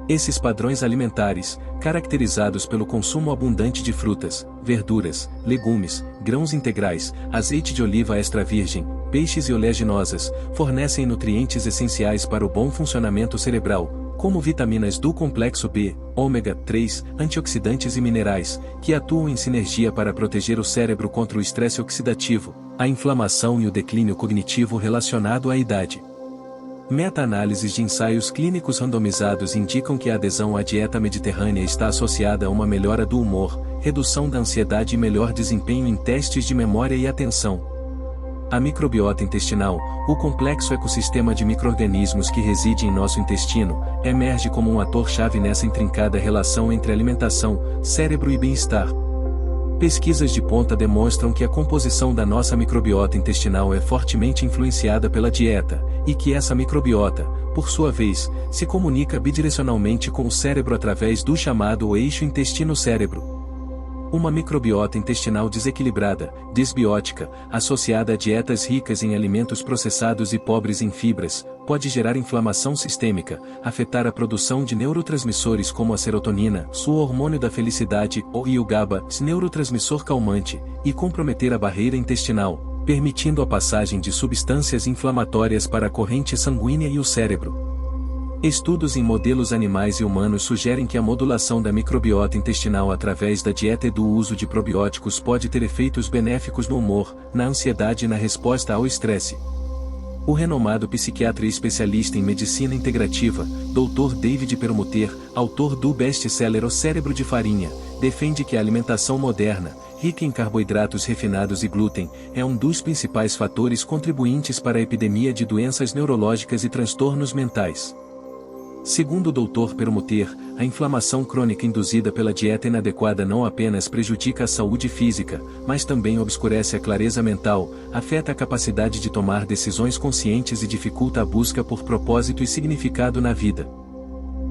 Esses padrões alimentares, caracterizados pelo consumo abundante de frutas, verduras, legumes, grãos integrais, azeite de oliva extra virgem, peixes e oleaginosas, fornecem nutrientes essenciais para o bom funcionamento cerebral, como vitaminas do complexo B, ômega 3, antioxidantes e minerais, que atuam em sinergia para proteger o cérebro contra o estresse oxidativo, a inflamação e o declínio cognitivo relacionado à idade. Meta-análises de ensaios clínicos randomizados indicam que a adesão à dieta mediterrânea está associada a uma melhora do humor, redução da ansiedade e melhor desempenho em testes de memória e atenção. A microbiota intestinal, o complexo ecossistema de micro-organismos que reside em nosso intestino, emerge como um ator-chave nessa intrincada relação entre alimentação, cérebro e bem-estar. Pesquisas de ponta demonstram que a composição da nossa microbiota intestinal é fortemente influenciada pela dieta, e que essa microbiota, por sua vez, se comunica bidirecionalmente com o cérebro através do chamado eixo intestino-cérebro. Uma microbiota intestinal desequilibrada, desbiótica, associada a dietas ricas em alimentos processados e pobres em fibras, pode gerar inflamação sistêmica, afetar a produção de neurotransmissores como a serotonina, o hormônio da felicidade, e o GABA, neurotransmissor calmante, e comprometer a barreira intestinal, permitindo a passagem de substâncias inflamatórias para a corrente sanguínea e o cérebro. Estudos em modelos animais e humanos sugerem que a modulação da microbiota intestinal através da dieta e do uso de probióticos pode ter efeitos benéficos no humor, na ansiedade e na resposta ao estresse. O renomado psiquiatra e especialista em medicina integrativa, Dr. David Perlmutter, autor do best-seller O Cérebro de Farinha, defende que a alimentação moderna, rica em carboidratos refinados e glúten, é um dos principais fatores contribuintes para a epidemia de doenças neurológicas e transtornos mentais. Segundo o Dr. Perlmutter, a inflamação crônica induzida pela dieta inadequada não apenas prejudica a saúde física, mas também obscurece a clareza mental, afeta a capacidade de tomar decisões conscientes e dificulta a busca por propósito e significado na vida.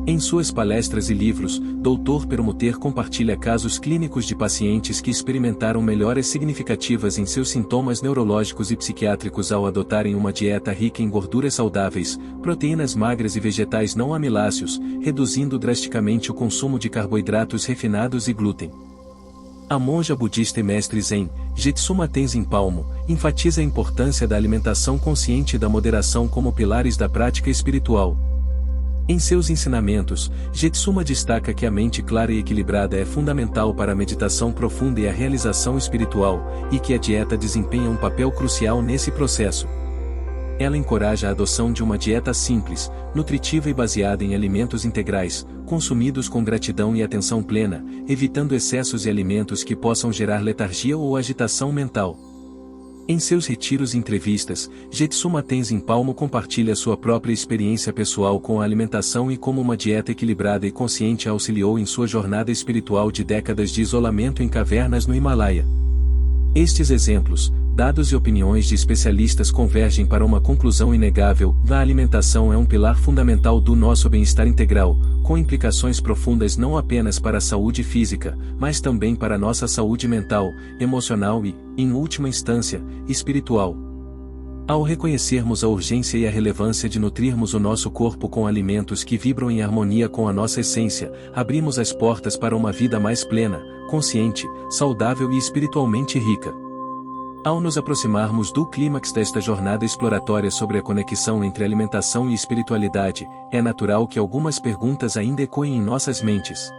Em suas palestras e livros, Dr. Perlmutter compartilha casos clínicos de pacientes que experimentaram melhoras significativas em seus sintomas neurológicos e psiquiátricos ao adotarem uma dieta rica em gorduras saudáveis, proteínas magras e vegetais não amiláceos, reduzindo drasticamente o consumo de carboidratos refinados e glúten. A monja budista e mestre Zen, Jetsuma Tenzin Palmo, enfatiza a importância da alimentação consciente e da moderação como pilares da prática espiritual. Em seus ensinamentos, Jetsuma destaca que a mente clara e equilibrada é fundamental para a meditação profunda e a realização espiritual, e que a dieta desempenha um papel crucial nesse processo. Ela encoraja a adoção de uma dieta simples, nutritiva e baseada em alimentos integrais, consumidos com gratidão e atenção plena, evitando excessos e alimentos que possam gerar letargia ou agitação mental. Em seus retiros e entrevistas, Jetsuma Tenzin Palmo compartilha sua própria experiência pessoal com a alimentação e como uma dieta equilibrada e consciente a auxiliou em sua jornada espiritual de décadas de isolamento em cavernas no Himalaia. Estes exemplos, dados e opiniões de especialistas convergem para uma conclusão inegável: a alimentação é um pilar fundamental do nosso bem-estar integral, com implicações profundas não apenas para a saúde física, mas também para a nossa saúde mental, emocional e, em última instância, espiritual. Ao reconhecermos a urgência e a relevância de nutrirmos o nosso corpo com alimentos que vibram em harmonia com a nossa essência, abrimos as portas para uma vida mais plena, consciente, saudável e espiritualmente rica. Ao nos aproximarmos do clímax desta jornada exploratória sobre a conexão entre alimentação e espiritualidade, é natural que algumas perguntas ainda ecoem em nossas mentes.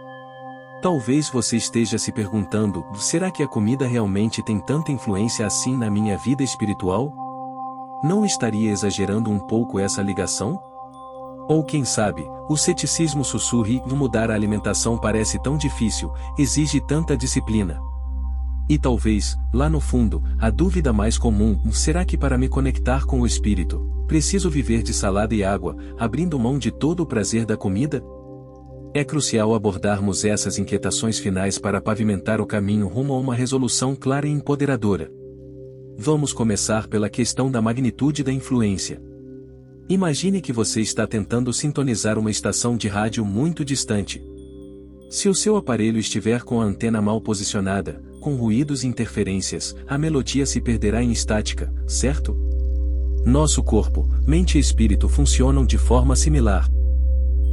Talvez você esteja se perguntando: será que a comida realmente tem tanta influência assim na minha vida espiritual? Não estaria exagerando um pouco essa ligação? Ou quem sabe, o ceticismo sussurre: mudar a alimentação parece tão difícil, exige tanta disciplina. E talvez, lá no fundo, a dúvida mais comum: será que para me conectar com o espírito, Preciso viver de salada e água, abrindo mão de todo o prazer da comida? É crucial abordarmos essas inquietações finais para pavimentar o caminho rumo a uma resolução clara e empoderadora. Vamos começar pela questão da magnitude da influência. Imagine que você está tentando sintonizar uma estação de rádio muito distante. Se o seu aparelho estiver com a antena mal posicionada, com ruídos e interferências, a melodia se perderá em estática, certo? Nosso corpo, mente e espírito funcionam de forma similar.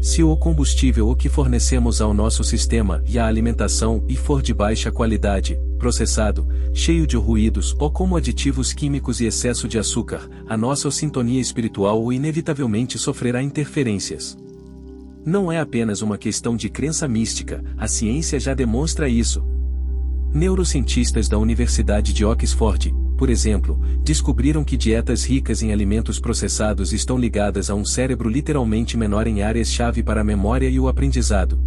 Se o combustível o que fornecemos ao nosso sistema e a alimentação for de baixa qualidade, processado, cheio de ruídos ou como aditivos químicos e excesso de açúcar, a nossa sintonia espiritual inevitavelmente sofrerá interferências. Não é apenas uma questão de crença mística, a ciência já demonstra isso. Neurocientistas da Universidade de Oxford, por exemplo, descobriram que dietas ricas em alimentos processados estão ligadas a um cérebro literalmente menor em áreas-chave para a memória e o aprendizado.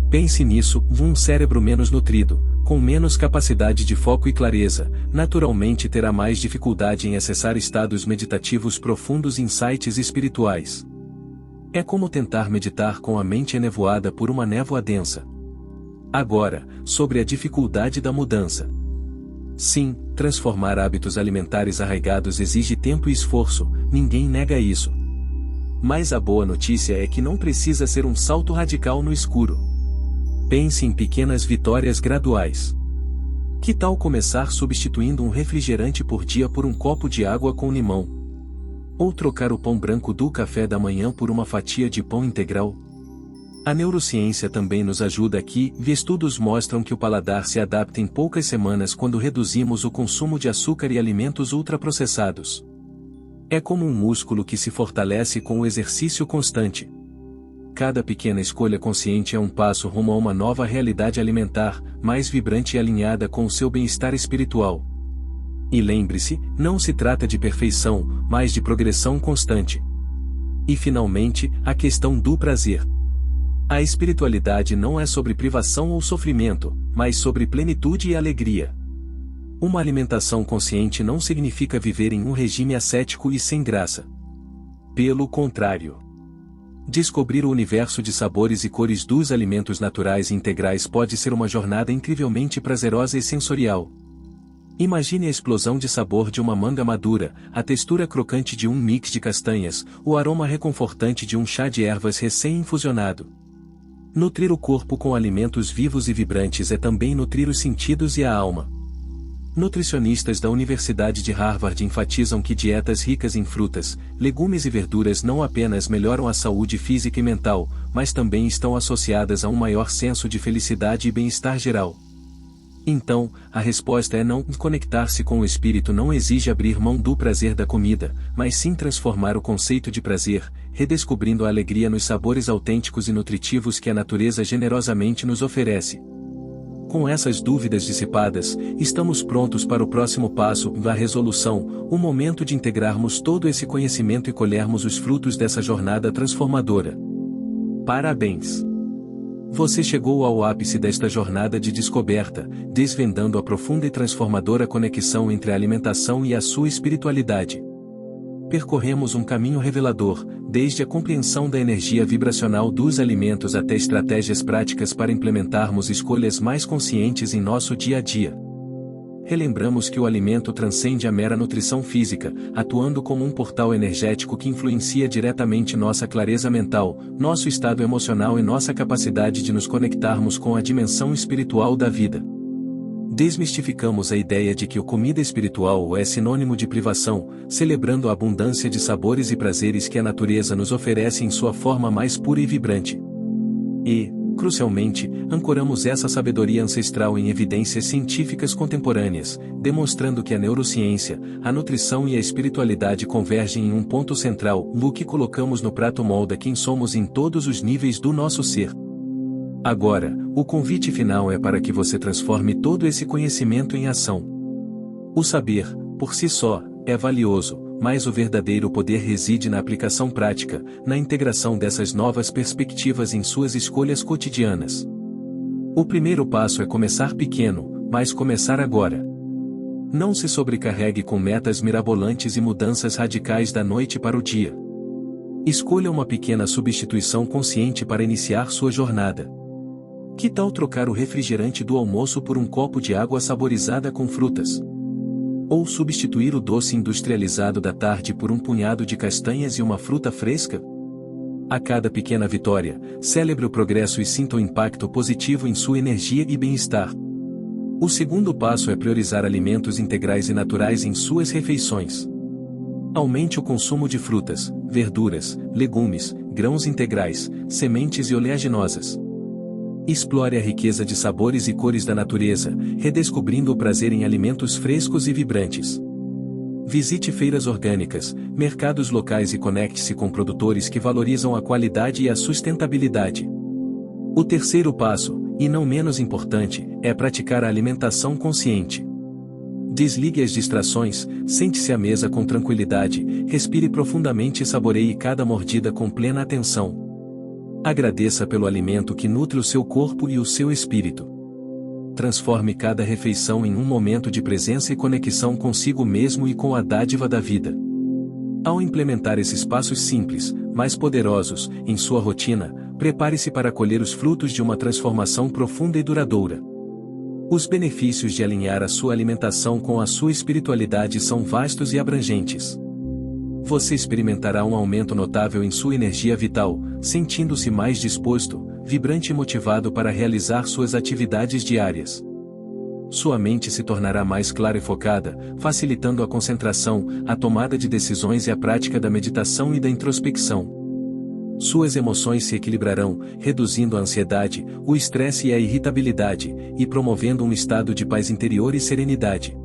Pense nisso, um cérebro menos nutrido, com menos capacidade de foco e clareza, naturalmente terá mais dificuldade em acessar estados meditativos profundos e insights espirituais. É como tentar meditar com a mente enevoada por uma névoa densa. Agora, sobre a dificuldade da mudança. Sim, transformar hábitos alimentares arraigados exige tempo e esforço, ninguém nega isso. Mas a boa notícia é que não precisa ser um salto radical no escuro. Pense em pequenas vitórias graduais. Que tal começar substituindo um refrigerante por dia por um copo de água com limão? Ou trocar o pão branco do café da manhã por uma fatia de pão integral? A neurociência também nos ajuda aqui, estudos mostram que o paladar se adapta em poucas semanas quando reduzimos o consumo de açúcar e alimentos ultraprocessados. É como um músculo que se fortalece com o exercício constante. Cada pequena escolha consciente é um passo rumo a uma nova realidade alimentar, mais vibrante e alinhada com o seu bem-estar espiritual. E lembre-se, não se trata de perfeição, mas de progressão constante. E finalmente, a questão do prazer. A espiritualidade não é sobre privação ou sofrimento, mas sobre plenitude e alegria. Uma alimentação consciente não significa viver em um regime ascético e sem graça. Pelo contrário. Descobrir o universo de sabores e cores dos alimentos naturais e integrais pode ser uma jornada incrivelmente prazerosa e sensorial. Imagine a explosão de sabor de uma manga madura, a textura crocante de um mix de castanhas, o aroma reconfortante de um chá de ervas recém-infusionado. Nutrir o corpo com alimentos vivos e vibrantes é também nutrir os sentidos e a alma. Nutricionistas da Universidade de Harvard enfatizam que dietas ricas em frutas, legumes e verduras não apenas melhoram a saúde física e mental, mas também estão associadas a um maior senso de felicidade e bem-estar geral. Então, a resposta é não. Conectar-se com o espírito não exige abrir mão do prazer da comida, mas sim transformar o conceito de prazer, redescobrindo a alegria nos sabores autênticos e nutritivos que a natureza generosamente nos oferece. Com essas dúvidas dissipadas, estamos prontos para o próximo passo, a resolução, o momento de integrarmos todo esse conhecimento e colhermos os frutos dessa jornada transformadora. Parabéns! Você chegou ao ápice desta jornada de descoberta, desvendando a profunda e transformadora conexão entre a alimentação e a sua espiritualidade. Percorremos um caminho revelador, desde a compreensão da energia vibracional dos alimentos até estratégias práticas para implementarmos escolhas mais conscientes em nosso dia a dia. Relembramos que o alimento transcende a mera nutrição física, atuando como um portal energético que influencia diretamente nossa clareza mental, nosso estado emocional e nossa capacidade de nos conectarmos com a dimensão espiritual da vida. Desmistificamos a ideia de que a comida espiritual é sinônimo de privação, celebrando a abundância de sabores e prazeres que a natureza nos oferece em sua forma mais pura e vibrante. E, crucialmente, ancoramos essa sabedoria ancestral em evidências científicas contemporâneas, demonstrando que a neurociência, a nutrição e a espiritualidade convergem em um ponto central, no que colocamos no prato molda quem somos em todos os níveis do nosso ser. Agora, o convite final é para que você transforme todo esse conhecimento em ação. O saber, por si só, é valioso, mas o verdadeiro poder reside na aplicação prática, na integração dessas novas perspectivas em suas escolhas cotidianas. O primeiro passo é começar pequeno, mas começar agora. Não se sobrecarregue com metas mirabolantes e mudanças radicais da noite para o dia. Escolha uma pequena substituição consciente para iniciar sua jornada. Que tal trocar o refrigerante do almoço por um copo de água saborizada com frutas? Ou substituir o doce industrializado da tarde por um punhado de castanhas e uma fruta fresca? A cada pequena vitória, celebre o progresso e sinta o impacto positivo em sua energia e bem-estar. O segundo passo é priorizar alimentos integrais e naturais em suas refeições. Aumente o consumo de frutas, verduras, legumes, grãos integrais, sementes e oleaginosas. Explore a riqueza de sabores e cores da natureza, redescobrindo o prazer em alimentos frescos e vibrantes. Visite feiras orgânicas, mercados locais e conecte-se com produtores que valorizam a qualidade e a sustentabilidade. O terceiro passo, e não menos importante, é praticar a alimentação consciente. Desligue as distrações, sente-se à mesa com tranquilidade, respire profundamente e saboreie cada mordida com plena atenção. Agradeça pelo alimento que nutre o seu corpo e o seu espírito. Transforme cada refeição em um momento de presença e conexão consigo mesmo e com a dádiva da vida. Ao implementar esses passos simples, mas poderosos, em sua rotina, prepare-se para colher os frutos de uma transformação profunda e duradoura. Os benefícios de alinhar a sua alimentação com a sua espiritualidade são vastos e abrangentes. Você experimentará um aumento notável em sua energia vital, sentindo-se mais disposto, vibrante e motivado para realizar suas atividades diárias. Sua mente se tornará mais clara e focada, facilitando a concentração, a tomada de decisões e a prática da meditação e da introspecção. Suas emoções se equilibrarão, reduzindo a ansiedade, o estresse e a irritabilidade, e promovendo um estado de paz interior e serenidade.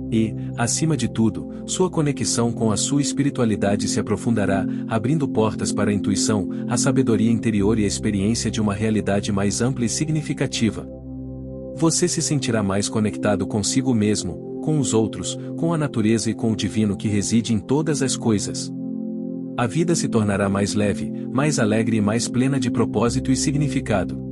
E, acima de tudo, sua conexão com a sua espiritualidade se aprofundará, abrindo portas para a intuição, a sabedoria interior e a experiência de uma realidade mais ampla e significativa. Você se sentirá mais conectado consigo mesmo, com os outros, com a natureza e com o divino que reside em todas as coisas. A vida se tornará mais leve, mais alegre e mais plena de propósito e significado.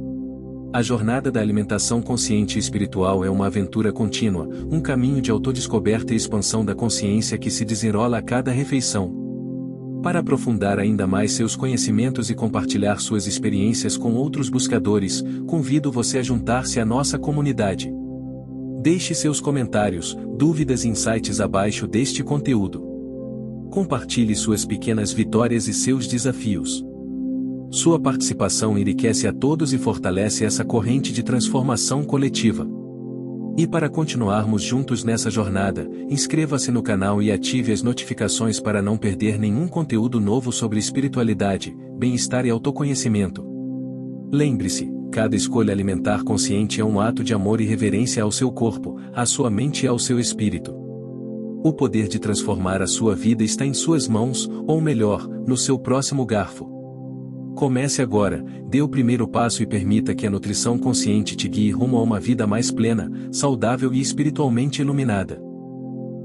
A jornada da alimentação consciente e espiritual é uma aventura contínua, um caminho de autodescoberta e expansão da consciência que se desenrola a cada refeição. Para aprofundar ainda mais seus conhecimentos e compartilhar suas experiências com outros buscadores, convido você a juntar-se à nossa comunidade. Deixe seus comentários, dúvidas e insights abaixo deste conteúdo. Compartilhe suas pequenas vitórias e seus desafios. Sua participação enriquece a todos e fortalece essa corrente de transformação coletiva. E para continuarmos juntos nessa jornada, inscreva-se no canal e ative as notificações para não perder nenhum conteúdo novo sobre espiritualidade, bem-estar e autoconhecimento. Lembre-se, cada escolha alimentar consciente é um ato de amor e reverência ao seu corpo, à sua mente e ao seu espírito. O poder de transformar a sua vida está em suas mãos, ou melhor, no seu próximo garfo. Comece agora, dê o primeiro passo e permita que a nutrição consciente te guie rumo a uma vida mais plena, saudável e espiritualmente iluminada.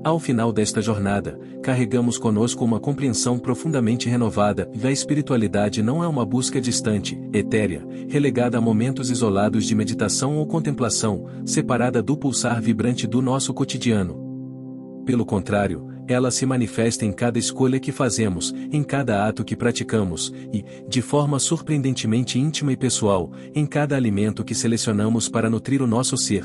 Ao final desta jornada, carregamos conosco uma compreensão profundamente renovada, e a espiritualidade não é uma busca distante, etérea, relegada a momentos isolados de meditação ou contemplação, separada do pulsar vibrante do nosso cotidiano. Pelo contrário, ela se manifesta em cada escolha que fazemos, em cada ato que praticamos, e, de forma surpreendentemente íntima e pessoal, em cada alimento que selecionamos para nutrir o nosso ser.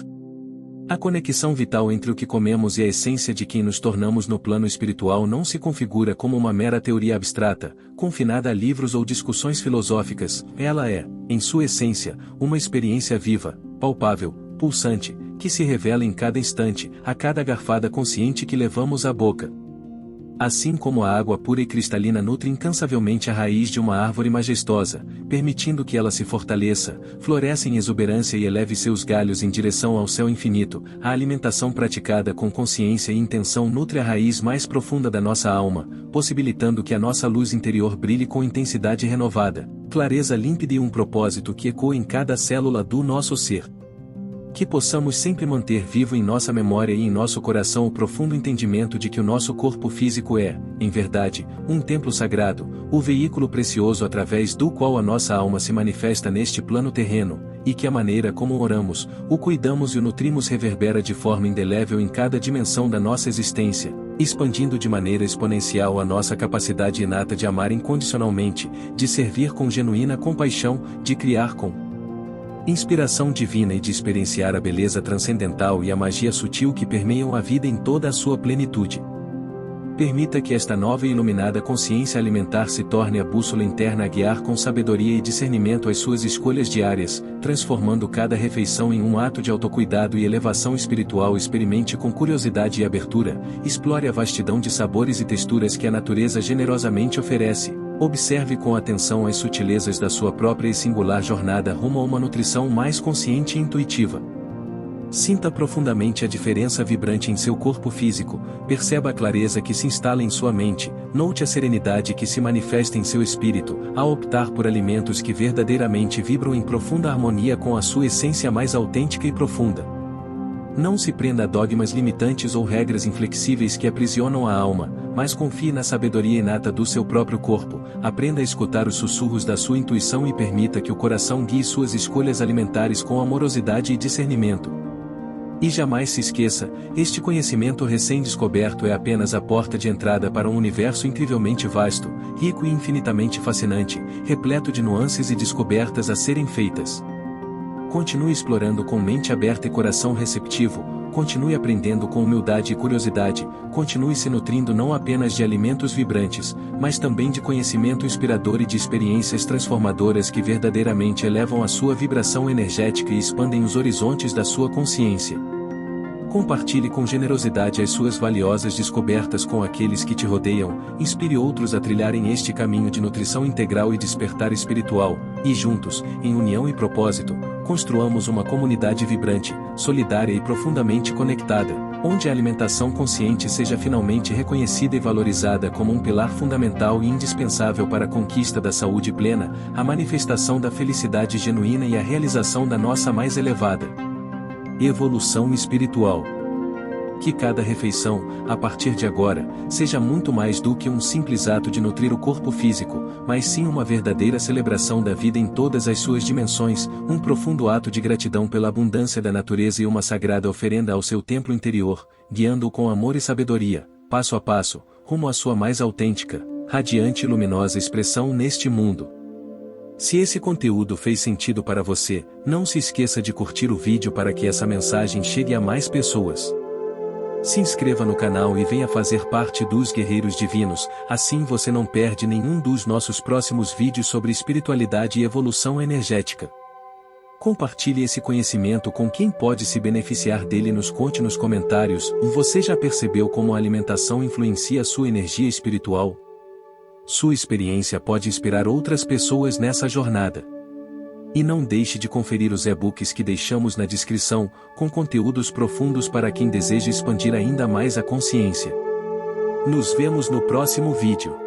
A conexão vital entre o que comemos e a essência de quem nos tornamos no plano espiritual não se configura como uma mera teoria abstrata, confinada a livros ou discussões filosóficas, ela é, em sua essência, uma experiência viva, palpável, pulsante, que se revela em cada instante, a cada garfada consciente que levamos à boca. Assim como a água pura e cristalina nutre incansavelmente a raiz de uma árvore majestosa, permitindo que ela se fortaleça, floresça em exuberância e eleve seus galhos em direção ao céu infinito, a alimentação praticada com consciência e intenção nutre a raiz mais profunda da nossa alma, possibilitando que a nossa luz interior brilhe com intensidade renovada, clareza límpida e um propósito que ecoa em cada célula do nosso ser. Que possamos sempre manter vivo em nossa memória e em nosso coração o profundo entendimento de que o nosso corpo físico é, em verdade, um templo sagrado, o veículo precioso através do qual a nossa alma se manifesta neste plano terreno, e que a maneira como oramos, o cuidamos e o nutrimos reverbera de forma indelével em cada dimensão da nossa existência, expandindo de maneira exponencial a nossa capacidade inata de amar incondicionalmente, de servir com genuína compaixão, de criar com inspiração divina e de experienciar a beleza transcendental e a magia sutil que permeiam a vida em toda a sua plenitude. Permita que esta nova e iluminada consciência alimentar se torne a bússola interna a guiar com sabedoria e discernimento as suas escolhas diárias, transformando cada refeição em um ato de autocuidado e elevação espiritual. Experimente com curiosidade e abertura, explore a vastidão de sabores e texturas que a natureza generosamente oferece. Observe com atenção as sutilezas da sua própria e singular jornada rumo a uma nutrição mais consciente e intuitiva. Sinta profundamente a diferença vibrante em seu corpo físico, perceba a clareza que se instala em sua mente, note a serenidade que se manifesta em seu espírito, ao optar por alimentos que verdadeiramente vibram em profunda harmonia com a sua essência mais autêntica e profunda. Não se prenda a dogmas limitantes ou regras inflexíveis que aprisionam a alma, mas confie na sabedoria inata do seu próprio corpo, aprenda a escutar os sussurros da sua intuição e permita que o coração guie suas escolhas alimentares com amorosidade e discernimento. E jamais se esqueça, este conhecimento recém-descoberto é apenas a porta de entrada para um universo incrivelmente vasto, rico e infinitamente fascinante, repleto de nuances e descobertas a serem feitas. Continue explorando com mente aberta e coração receptivo, continue aprendendo com humildade e curiosidade, continue se nutrindo não apenas de alimentos vibrantes, mas também de conhecimento inspirador e de experiências transformadoras que verdadeiramente elevam a sua vibração energética e expandem os horizontes da sua consciência. Compartilhe com generosidade as suas valiosas descobertas com aqueles que te rodeiam, inspire outros a trilharem este caminho de nutrição integral e despertar espiritual, e juntos, em união e propósito, construamos uma comunidade vibrante, solidária e profundamente conectada, onde a alimentação consciente seja finalmente reconhecida e valorizada como um pilar fundamental e indispensável para a conquista da saúde plena, a manifestação da felicidade genuína e a realização da nossa mais elevada evolução espiritual. Que cada refeição, a partir de agora, seja muito mais do que um simples ato de nutrir o corpo físico, mas sim uma verdadeira celebração da vida em todas as suas dimensões, um profundo ato de gratidão pela abundância da natureza e uma sagrada oferenda ao seu templo interior, guiando-o com amor e sabedoria, passo a passo, rumo à sua mais autêntica, radiante e luminosa expressão neste mundo. Se esse conteúdo fez sentido para você, não se esqueça de curtir o vídeo para que essa mensagem chegue a mais pessoas. Se inscreva no canal e venha fazer parte dos Guerreiros Divinos, assim você não perde nenhum dos nossos próximos vídeos sobre espiritualidade e evolução energética. Compartilhe esse conhecimento com quem pode se beneficiar dele. Nos conte nos comentários, você já percebeu como a alimentação influencia a sua energia espiritual? Sua experiência pode inspirar outras pessoas nessa jornada. E não deixe de conferir os e-books que deixamos na descrição, com conteúdos profundos para quem deseja expandir ainda mais a consciência. Nos vemos no próximo vídeo.